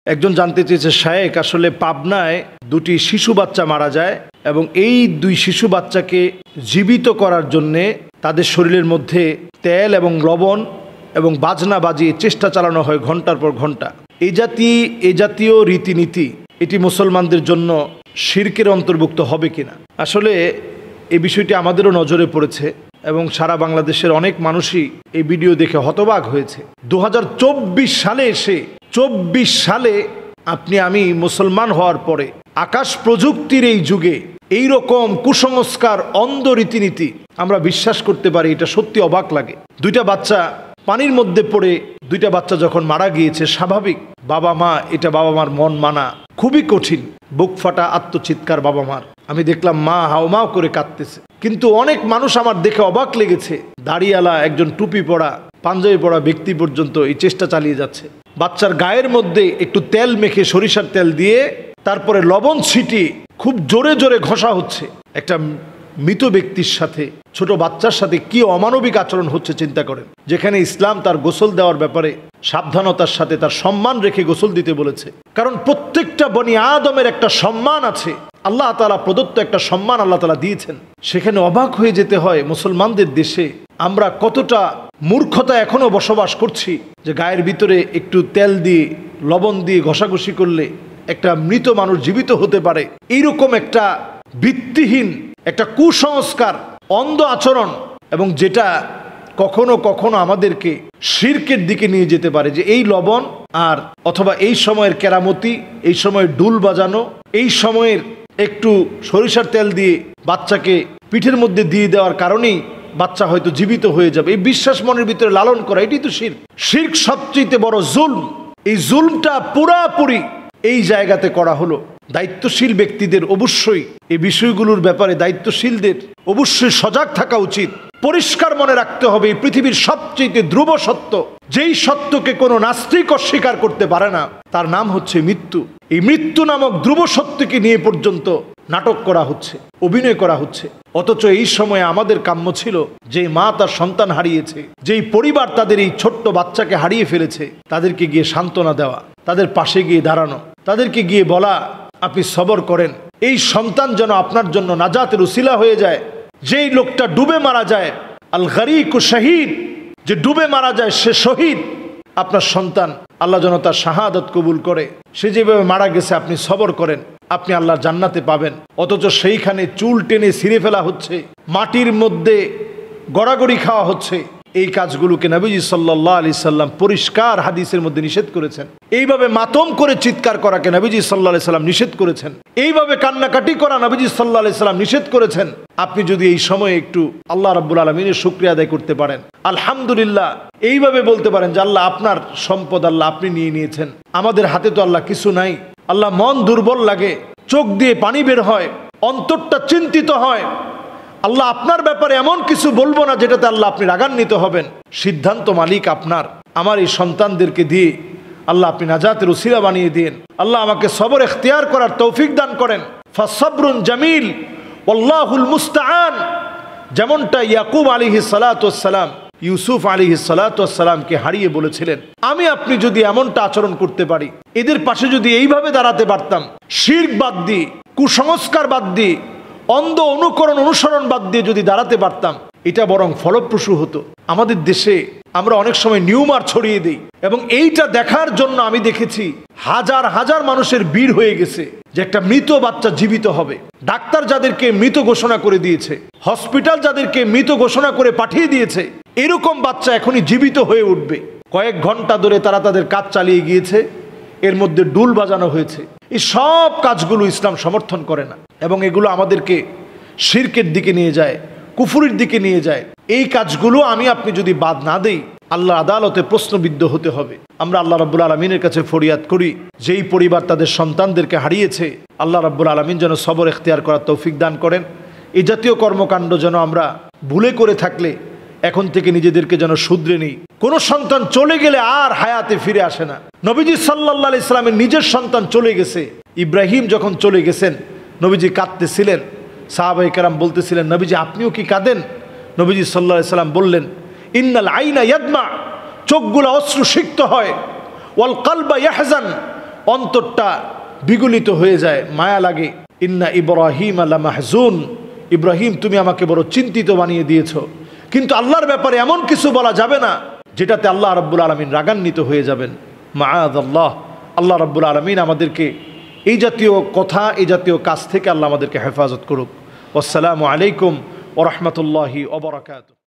একজন জানতে চেয়েছে, শায়েখ আসলে পাবনায় দুটি শিশু বাচ্চা মারা যায় এবং এই দুই শিশু বাচ্চাকে জীবিত করার জন্যে তাদের শরীরের মধ্যে তেল এবং লবণ এবং বাজনা বাজিয়ে চেষ্টা চালানো হয় ঘন্টার পর ঘন্টা। এই জাতীয় রীতিনীতি এটি মুসলমানদের জন্য শিরকের অন্তর্ভুক্ত হবে কিনা? আসলে এই বিষয়টি আমাদেরও নজরে পড়েছে এবং সারা বাংলাদেশের অনেক মানুষই এই ভিডিও দেখে হতবাক হয়েছে। 2024 সালে এসে 24 সালে আমি মুসলমান হওয়ার পরে আকাশ প্রযুক্তির এই যুগে এই রকম কুসংস্কার, অন্ধ রীতিনীতি আমরা বিশ্বাস করতে পারি, এটা সত্যি অবাক লাগে। দুইটা বাচ্চা পানির মধ্যে পড়ে দুইটা বাচ্চা যখন মারা গিয়েছে, স্বাভাবিক বাবা মা, এটা বাবা মার মন মানা খুবই কঠিন। বুক ফাটা আত্মচিৎকার বাবা মার। আমি দেখলাম মা হাওমাও করে কাঁদতেছে, কিন্তু অনেক মানুষ আমার দেখে অবাক লেগেছে। দাড়িওয়ালা একজন টুপি পরা, পাঞ্জাবি পরা ব্যক্তি পর্যন্ত এই চেষ্টা চালিয়ে যাচ্ছে। বাচ্চার গায়ের মধ্যে একটু তেল মেখে, সরিষার তেল দিয়ে তারপরে লবণ ছিটিয়ে খুব জোরে জোরে ঘষা হচ্ছে। একটা মৃত ব্যক্তির সাথে, ছোট বাচ্চার সাথে কি অমানবিক আচরণ হচ্ছে চিন্তা করেন। যেখানে ইসলাম তার গোসল দেওয়ার ব্যাপারে সাবধানতার সাথে তার সম্মান রেখে গোসল দিতে বলেছে। কারণ প্রত্যেকটা বনি আদমের একটা সম্মান আছে, আল্লাহ তাআলা প্রদত্ত একটা সম্মান আল্লাহ তাআলা দিয়েছেন। সেখানে অবাক হয়ে যেতে হয় মুসলমানদের দেশে আমরা কতটা মূর্খতা এখনো বসবাস করছি, যে গায়ের ভিতরে একটু তেল দিয়ে লবণ দিয়ে ঘষাঘষি করলে একটা মৃত মানুষ জীবিত হতে পারে। এইরকম একটা ভিত্তিহীন একটা কুসংস্কার, অন্ধ আচরণ, এবং যেটা কখনো কখনো আমাদেরকে শিরকের দিকে নিয়ে যেতে পারে। যে এই লবণ আর অথবা এই সময়ের কেরামতি, এই সময়ের ডুল বাজানো, এই সময়ের একটু সরিষার তেল দিয়ে বাচ্চাকে পিঠের মধ্যে দিয়ে দেওয়ার কারণেই বাচ্চা হয়তো জীবিত হয়ে যাবে, এই বিশ্বাস মনের ভিতরে লালন করা, এটি তো শিরক। শিরক সবচেয়ে বড় জুলম। এই জুলমটা পুরাপুরি এই জায়গাতে করা হলো। দায়িত্বশীল ব্যক্তিদের অবশ্যই এই বিষয়গুলোর ব্যাপারে, দায়িত্বশীলদের অবশ্যই সজাগ থাকা উচিত। পরিষ্কার মনে রাখতে হবে, এই পৃথিবীর সবচেয়ে ধ্রুব সত্য, যেই সত্যকে কোনো নাস্তিক অস্বীকার করতে পারে না, তার নাম হচ্ছে মৃত্যু। এই মৃত্যু নামক ধ্রুব সত্যকে নিয়ে পর্যন্ত নাটক করা হচ্ছে, অভিনয় করা হচ্ছে। অথচ এই সময়ে আমাদের কাম্য ছিল, যে মা তার সন্তান হারিয়েছে, যেই পরিবার তাদের এই ছোট্ট বাচ্চাকে হারিয়ে ফেলেছে, তাদেরকে গিয়ে সান্ত্বনা দেওয়া, তাদের পাশে গিয়ে দাঁড়ানো, তাদেরকে গিয়ে বলা, আপনি সবর করেন, এই সন্তান যেন আপনার জন্য নাজাতের উসিলা হয়ে যায়। যেই লোকটা ডুবে মারা যায়, আল গরিক শহীদ, যে ডুবে মারা যায় সে শহীদ। আপনার সন্তান আল্লাহ যেন তার শাহাদাত কবুল করে। সে যেভাবে মারা গেছে আপনি সবর করেন, আপনি আল্লাহর জান্নাতে পাবেন। অথচ সেইখানে চুল টেনে ছিঁড়ে ফেলা হচ্ছে, মাটির মধ্যে গড়াগড়ি খাওয়া হচ্ছে। এই কাজগুলোকে নবীজি সাল্লাল্লাহু আলাইহি সাল্লাম পরিষ্কার হাদিসের মধ্যে নিষেধ করেছেন। এইভাবে মাতম করে চিৎকার করাকে নবীজি সাল্লাল্লাহু আলাইহি সাল্লাম নিষেধ করেছেন। এইভাবে কান্নাকাটি করা নবীজি সাল্লাল্লাহু আলাইহি সাল্লাম নিষেধ করেছেন। আপনি যদি এই সময়ে একটু আল্লাহ রাব্বুল আলামিনের শুকরিয়া আদায় করতে পারেন, আলহামদুলিল্লাহ, এইভাবে বলতে পারেন যে আল্লাহ আপনার সম্পদ আল্লাহ আপনি নিয়ে নিয়েছেন, আমাদের হাতে তো আল্লাহ কিছু নাই। আল্লাহ মন দুর্বল লাগে, চোখ দিয়ে পানি বের হয়, অন্তরটা চিন্তিত হয়। আল্লাহ আপনার ব্যাপারে এমন কিছু বলবো না যেটাতে আল্লাহ আপনি রাগান্বিত হবেন। সিদ্ধান্ত মালিক আপনার। আমার এই সন্তানদেরকে দিয়ে আল্লাহ আপনি নাজাতের উসিলা বানিয়ে দিন। আল্লাহ আমাকে সবর ইখতিয়ার করার তৌফিক দান করেন। ফাসবরুন জামিল ওয়াল্লাহুল মুস্তাআন। যেমনটা ইয়াকুব আলাইহিস সালাতু ওয়াস সালাম ইউসুফ আলাইহিস সালাতু ওয়াস সালামকে হারিয়ে বলেছিলেন, আমি আপনি যদি এমনটা আচরণ করতে পারি, এদের পাশে যদি এইভাবে দাঁড়াতে পারতাম, শিরক বাদ দিয়ে, কুসংস্কার বাদ দিয়ে, অন্ধ অনুকরণ অনুসরণ বাদ দিয়ে যদি দাঁড়াতে পারতাম, এটা বরং ফলপ্রসূ হতো। আমাদের দেশে আমরা অনেক সময় নিউমার ছড়িয়ে দিই, এবং এইটা দেখার জন্য আমি দেখেছি হাজার হাজার মানুষের ভিড় হয়ে গেছে যে একটা মৃত বাচ্চা জীবিত হবে। ডাক্তার যাদেরকে মৃত ঘোষণা করে দিয়েছে, হসপিটাল যাদেরকে মৃত ঘোষণা করে পাঠিয়ে দিয়েছে, এরকম বাচ্চা এখনই জীবিত হয়ে উঠবে। কয়েক ঘন্টা ধরে তারা তাদের কাজ চালিয়ে গিয়েছে, এর মধ্যে ডুল বাজানো হয়েছে। এই সব কাজগুলো ইসলাম সমর্থন করে না, এবং এগুলো আমাদেরকে শিরকের দিকে নিয়ে যায়, কুফুরির দিকে নিয়ে যায়। এই কাজগুলো আমি আপনি যদি বাদ না দেই, আল্লাহ আদালতে প্রশ্নবিদ্ধ হতে হবে। আমরা আল্লাহ রাব্বুল আলামিনের কাছে ফরিয়াদ করি, যেই পরিবার তাদের সন্তানদেরকে হারিয়েছে, আল্লাহ রাব্বুল আলামিন যেন সবর ইখতিয়ার করার তৌফিক দান করেন। এই জাতীয় কর্মকাণ্ড যেন আমরা ভুলে করে থাকলে এখন থেকে নিজেদেরকে যেন শুধরে নিই। কোন সন্তান চলে গেলে আর হায়াতে ফিরে আসে না। নবীজি সাল্লাল্লাহু আলাইহি সাল্লামের নিজের সন্তান চলে গেছে। ইব্রাহিম যখন চলে গেছেন, নবীজি কাঁদতেছিলেন। সাহাবায়ে কেরাম বলতেছিলেন, নবীজি আপনিও কি কাঁদেন? নবীজি সাল্লাল্লাহু আলাইহি সাল্লাম বললেন, ইন্নাল আইনা ইয়াদমা, চোখগুলো অশ্রুসিক্ত হয়, ওয়াল কলবা ইয়াহজান, অন্তরটা বিগলিত হয়ে যায়, মায়া লাগে। ইন্না ইব্রাহিম আল্লাহ মাহজুন, ইব্রাহিম তুমি আমাকে বড় চিন্তিত বানিয়ে দিয়েছ। কিন্তু আল্লাহর ব্যাপারে এমন কিছু বলা যাবে না যেটাতে আল্লাহ রাব্বুল আলামিন রাগান্বিত হয়ে যাবেন। মাআযাল্লাহ, আল্লাহ রাব্বুল আলামিন আমাদেরকে এই জাতীয় কথা, এই জাতীয় কাজ থেকে আল্লাহ আমাদেরকে হেফাজত করুক। আসসালামু আলাইকুম ওয়া রাহমাতুল্লাহি ওয়া বারাকাতুহু।